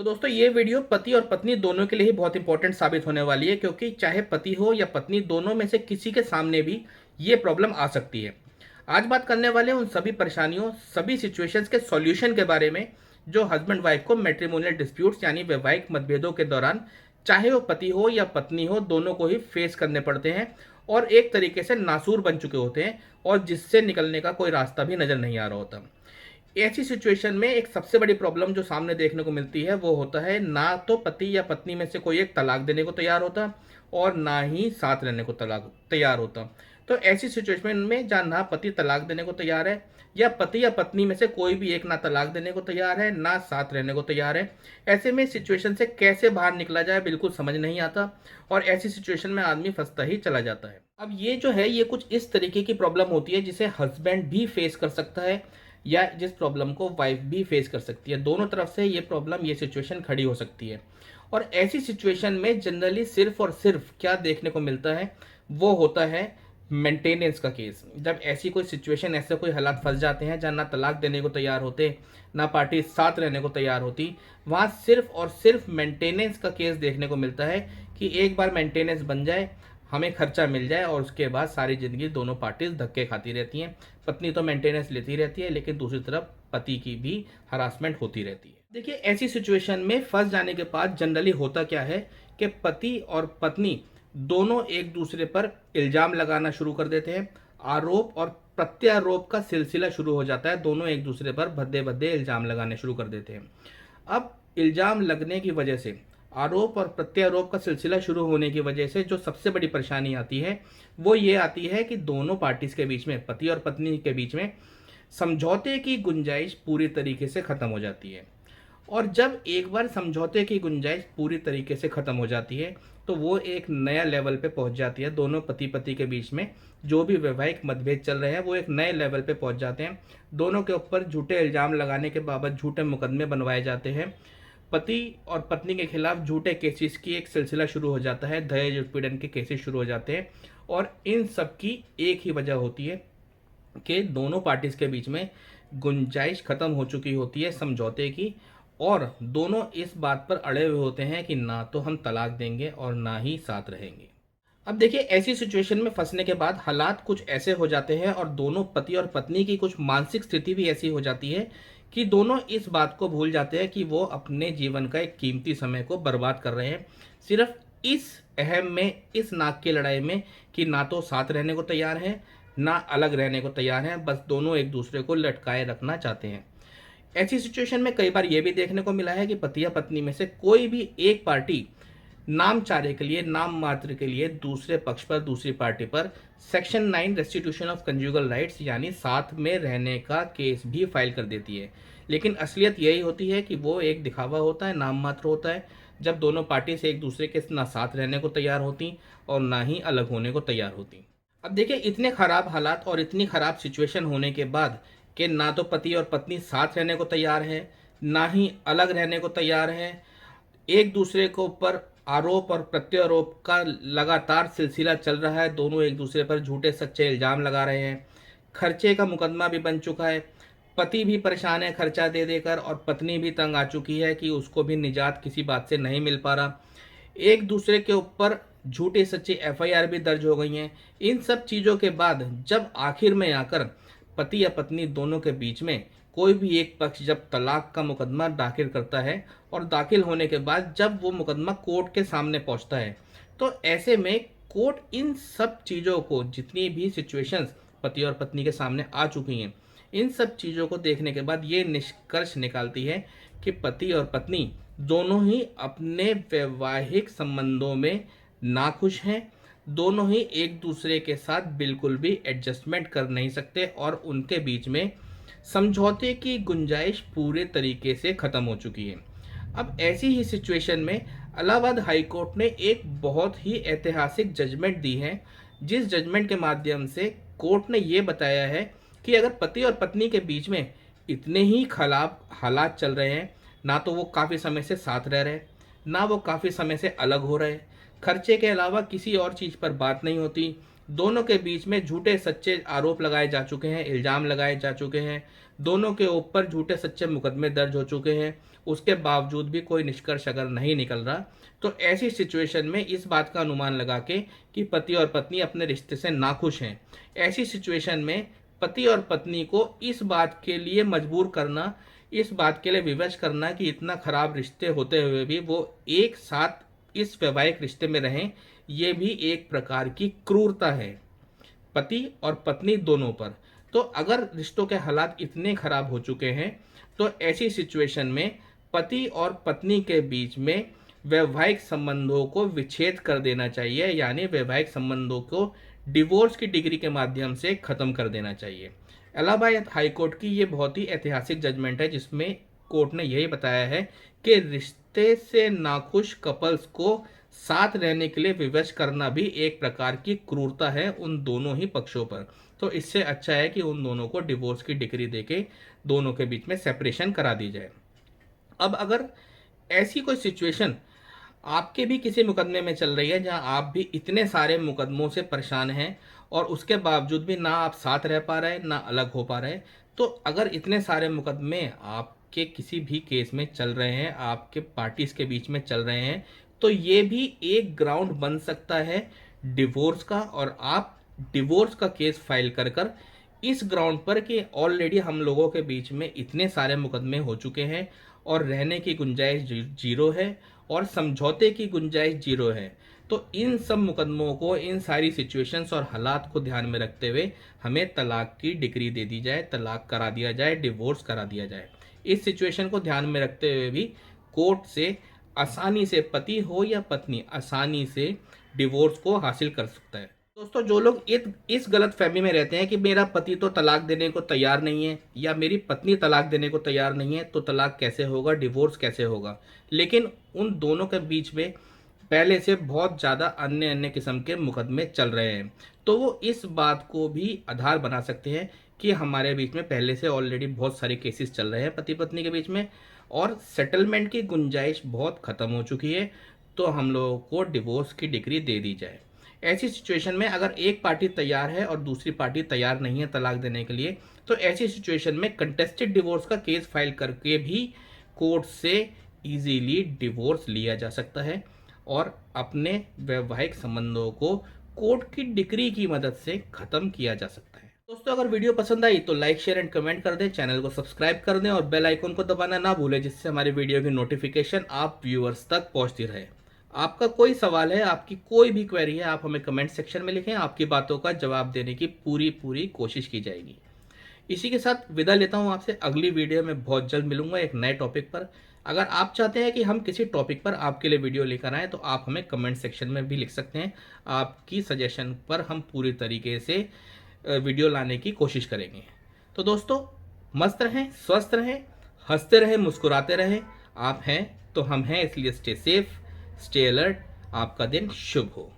तो दोस्तों ये वीडियो पति और पत्नी दोनों के लिए ही बहुत इंपॉर्टेंट साबित होने वाली है, क्योंकि चाहे पति हो या पत्नी, दोनों में से किसी के सामने भी ये प्रॉब्लम आ सकती है। आज बात करने वाले हैं उन सभी परेशानियों, सभी सिचुएशंस के सॉल्यूशन के बारे में जो हस्बैंड वाइफ को मैट्रिमोनियल डिस्प्यूट्स यानी वैवाहिक मतभेदों के दौरान, चाहे वो पति हो या पत्नी हो, दोनों को ही फेस करने पड़ते हैं और एक तरीके से नासूर बन चुके होते हैं और जिससे निकलने का कोई रास्ता भी नजर नहीं आ रहा होता। ऐसी सिचुएशन में एक सबसे बड़ी प्रॉब्लम जो सामने देखने को मिलती है वो होता है, ना तो पति या पत्नी में से कोई एक तलाक देने को तैयार होता और ना ही साथ रहने को तलाक तैयार होता। तो ऐसी सिचुएशन में जहाँ ना पति तलाक देने को तैयार है या पति या पत्नी में से कोई भी एक ना तलाक देने को तैयार है ना साथ रहने को तैयार है, ऐसे में सिचुएशन से कैसे बाहर निकला जाए बिल्कुल समझ नहीं आता और ऐसी सिचुएशन में आदमी फंसता ही चला जाता है। अब ये जो है ये कुछ इस तरीके की प्रॉब्लम होती है जिसे हस्बैंड भी फेस कर सकता है या जिस प्रॉब्लम को वाइफ भी फेस कर सकती है। दोनों तरफ से ये प्रॉब्लम, ये सिचुएशन खड़ी हो सकती है। और ऐसी सिचुएशन में जनरली सिर्फ और सिर्फ क्या देखने को मिलता है वो होता है मेंटेनेंस का केस। जब ऐसी कोई सिचुएशन, ऐसे कोई हालात फंस जाते हैं जहाँ ना तलाक देने को तैयार होते ना पार्टी साथ रहने को तैयार होती, वहाँ सिर्फ और सिर्फ मेंटेनेंस का केस देखने को मिलता है कि एक बार मेंटेनेंस बन जाए, हमें खर्चा मिल जाए और उसके बाद सारी ज़िंदगी दोनों पार्टीज धक्के खाती रहती हैं। पत्नी तो मेंटेनेंस लेती रहती है लेकिन दूसरी तरफ पति की भी हरासमेंट होती रहती है। देखिए ऐसी सिचुएशन में फंस जाने के बाद जनरली होता क्या है कि पति और पत्नी दोनों एक दूसरे पर इल्ज़ाम लगाना शुरू कर देते हैं। आरोप और प्रत्यारोप का सिलसिला शुरू हो जाता है, दोनों एक दूसरे पर भद्दे भद्दे इल्ज़ाम लगाने शुरू कर देते हैं। अब इल्ज़ाम लगने की वजह से, आरोप और प्रत्यारोप का सिलसिला शुरू होने की वजह से जो सबसे बड़ी परेशानी आती है वो ये आती है कि दोनों पार्टीज के बीच में, पति और पत्नी के बीच में समझौते की गुंजाइश पूरी तरीके से ख़त्म हो जाती है। और जब एक बार समझौते की गुंजाइश पूरी तरीके से ख़त्म हो जाती है तो वो एक नया लेवल पे पहुंच जाती है। दोनों पति पति के बीच में जो भी वैवाहिक मतभेद चल रहे हैं वो एक नए लेवल पे पहुंच जाते हैं। दोनों के ऊपर झूठे इल्ज़ाम लगाने के बाबत झूठे मुकदमे बनवाए जाते हैं। पति और पत्नी के खिलाफ झूठे केसेस की एक सिलसिला शुरू हो जाता है, दहेज उत्पीड़न के केसेस शुरू हो जाते हैं। और इन सब की एक ही वजह होती है कि दोनों पार्टीज के बीच में गुंजाइश खत्म हो चुकी होती है समझौते की, और दोनों इस बात पर अड़े हुए होते हैं कि ना तो हम तलाक देंगे और ना ही साथ रहेंगे। अब देखिए ऐसी सिचुएशन में फंसने के बाद हालात कुछ ऐसे हो जाते हैं और दोनों पति और पत्नी की कुछ मानसिक स्थिति भी ऐसी हो जाती है कि दोनों इस बात को भूल जाते हैं कि वो अपने जीवन का एक कीमती समय को बर्बाद कर रहे हैं सिर्फ इस अहम में, इस नाक की लड़ाई में कि ना तो साथ रहने को तैयार हैं ना अलग रहने को तैयार हैं, बस दोनों एक दूसरे को लटकाए रखना चाहते हैं। ऐसी सिचुएशन में कई बार ये भी देखने को मिला है कि पति या पत्नी में से कोई भी एक पार्टी नामचारे के लिए, नाम मात्र के लिए दूसरे पक्ष पर, दूसरी पार्टी पर section 9 restitution of conjugal rights यानी साथ में रहने का केस भी फाइल कर देती है। लेकिन असलियत यही होती है कि वो एक दिखावा होता है, नाम मात्र होता है, जब दोनों पार्टी से एक दूसरे के ना साथ रहने को तैयार होती और ना ही अलग होने को तैयार होती। अब देखिए इतने खराब हालात और इतनी खराब सिचुएशन होने के बाद कि ना तो पति और पत्नी साथ रहने को तैयार है ना ही अलग रहने को तैयार है, एक दूसरे के ऊपर आरोप और प्रत्यारोप का लगातार सिलसिला चल रहा है, दोनों एक दूसरे पर झूठे सच्चे इल्ज़ाम लगा रहे हैं, खर्चे का मुकदमा भी बन चुका है, पति भी परेशान है खर्चा दे देकर और पत्नी भी तंग आ चुकी है कि उसको भी निजात किसी बात से नहीं मिल पा रहा, एक दूसरे के ऊपर झूठी सच्ची एफआईआर भी दर्ज हो गई हैं। इन सब चीज़ों के बाद जब आखिर में आकर पति या पत्नी दोनों के बीच में कोई भी एक पक्ष जब तलाक का मुकदमा दाखिल करता है और दाखिल होने के बाद जब वो मुकदमा कोर्ट के सामने पहुंचता है, तो ऐसे में कोर्ट इन सब चीज़ों को, जितनी भी सिचुएशंस पति और पत्नी के सामने आ चुकी हैं, इन सब चीज़ों को देखने के बाद ये निष्कर्ष निकालती है कि पति और पत्नी दोनों ही अपने वैवाहिक संबंधों में नाखुश हैं, दोनों ही एक दूसरे के साथ बिल्कुल भी एडजस्टमेंट कर नहीं सकते और उनके बीच में समझौते की गुंजाइश पूरे तरीके से ख़त्म हो चुकी है। अब ऐसी ही सिचुएशन में इलाहाबाद हाई कोर्ट ने एक बहुत ही ऐतिहासिक जजमेंट दी है, जिस जजमेंट के माध्यम से कोर्ट ने ये बताया है कि अगर पति और पत्नी के बीच में इतने ही खराब हालात चल रहे हैं, ना तो वो काफ़ी समय से साथ रह रहे, ना वो काफ़ी समय से अलग हो रहे, खर्चे के अलावा किसी और चीज़ पर बात नहीं होती, दोनों के बीच में झूठे सच्चे आरोप लगाए जा चुके हैं, इल्ज़ाम लगाए जा चुके हैं, दोनों के ऊपर झूठे सच्चे मुकदमे दर्ज हो चुके हैं, उसके बावजूद भी कोई निष्कर्ष अगर नहीं निकल रहा, तो ऐसी सिचुएशन में इस बात का अनुमान लगा के कि पति और पत्नी अपने रिश्ते से नाखुश हैं, ऐसी सिचुएशन में पति और पत्नी को इस बात के लिए मजबूर करना, इस बात के लिए विवश करना कि इतना खराब रिश्ते होते हुए भी वो एक साथ इस वैवाहिक रिश्ते में रहें, ये भी एक प्रकार की क्रूरता है पति और पत्नी दोनों पर। तो अगर रिश्तों के हालात इतने खराब हो चुके हैं, तो ऐसी सिचुएशन में पति और पत्नी के बीच में वैवाहिक संबंधों को विच्छेद कर देना चाहिए, यानी वैवाहिक संबंधों को डिवोर्स की डिग्री के माध्यम से ख़त्म कर देना चाहिए। इलाहाबाद हाई कोर्ट की ये बहुत ही ऐतिहासिक जजमेंट है, जिसमें कोर्ट ने यही बताया है कि रिश्ते से नाखुश कपल्स को साथ रहने के लिए विवश करना भी एक प्रकार की क्रूरता है उन दोनों ही पक्षों पर। तो इससे अच्छा है कि उन दोनों को डिवोर्स की डिग्री देके दोनों के बीच में सेपरेशन करा दी जाए। अब अगर ऐसी कोई सिचुएशन आपके भी किसी मुकदमे में चल रही है जहां आप भी इतने सारे मुकदमों से परेशान हैं और उसके बावजूद भी ना आप साथ रह पा रहे ना अलग हो पा रहे, तो अगर इतने सारे मुकदमे आपके किसी भी केस में चल रहे हैं, आपके पार्टीज के बीच में चल रहे हैं, तो ये भी एक ग्राउंड बन सकता है डिवोर्स का, और आप डिवोर्स का केस फाइल कर कर इस ग्राउंड पर कि ऑलरेडी हम लोगों के बीच में इतने सारे मुकदमे हो चुके हैं और रहने की गुंजाइश जीरो है और समझौते की गुंजाइश जीरो है, तो इन सब मुकदमों को, इन सारी सिचुएशंस और हालात को ध्यान में रखते हुए हमें तलाक की डिग्री दे दी जाए, तलाक करा दिया जाए, डिवोर्स करा दिया जाए। इस सिचुएशन को ध्यान में रखते हुए भी कोर्ट से आसानी से, पति हो या पत्नी, आसानी से डिवोर्स को हासिल कर सकता है। दोस्तों, जो लोग इस गलत फहमी में रहते हैं कि मेरा पति तो तलाक देने को तैयार नहीं है या मेरी पत्नी तलाक देने को तैयार नहीं है, तो तलाक कैसे होगा, डिवोर्स कैसे होगा, लेकिन उन दोनों के बीच में पहले से बहुत ज़्यादा अन्य अन्य किस्म के मुकदमे चल रहे हैं, तो वो इस बात को भी आधार बना सकते हैं कि हमारे बीच में पहले से ऑलरेडी बहुत सारे केसेस चल रहे हैं पति पत्नी के बीच में और सेटलमेंट की गुंजाइश बहुत ख़त्म हो चुकी है, तो हम लोगों को डिवोर्स की डिग्री दे दी जाए। ऐसी सिचुएशन में अगर एक पार्टी तैयार है और दूसरी पार्टी तैयार नहीं है तलाक देने के लिए, तो ऐसी सिचुएशन में कंटेस्टेड डिवोर्स का केस फाइल करके भी कोर्ट से इजीली डिवोर्स लिया जा सकता है और अपने वैवाहिक संबंधों को कोर्ट की डिग्री की मदद से ख़त्म किया जा सकता है। दोस्तों, अगर वीडियो पसंद आई तो लाइक, शेयर एंड कमेंट कर दें, चैनल को सब्सक्राइब कर दें और बेल आइकन को दबाना ना भूलें, जिससे हमारे वीडियो की नोटिफिकेशन आप व्यूअर्स तक पहुंचती रहे। आपका कोई सवाल है, आपकी कोई भी क्वेरी है, आप हमें कमेंट सेक्शन में लिखें, आपकी बातों का जवाब देने की पूरी कोशिश की जाएगी। इसी के साथ विदा लेता हूं आपसे। अगली वीडियो में बहुत जल्द मिलूंगा एक नए टॉपिक पर। अगर आप चाहते हैं कि हम किसी टॉपिक पर आपके लिए वीडियो लेकर आएँ, तो आप हमें कमेंट सेक्शन में भी लिख सकते हैं। आपकी सजेशन पर हम पूरी तरीके से वीडियो लाने की कोशिश करेंगे। तो दोस्तों, मस्त रहें, स्वस्थ रहें, हंसते रहें, मुस्कुराते रहें। आप हैं तो हम हैं, इसलिए स्टे सेफ, स्टे अलर्ट। आपका दिन शुभ हो।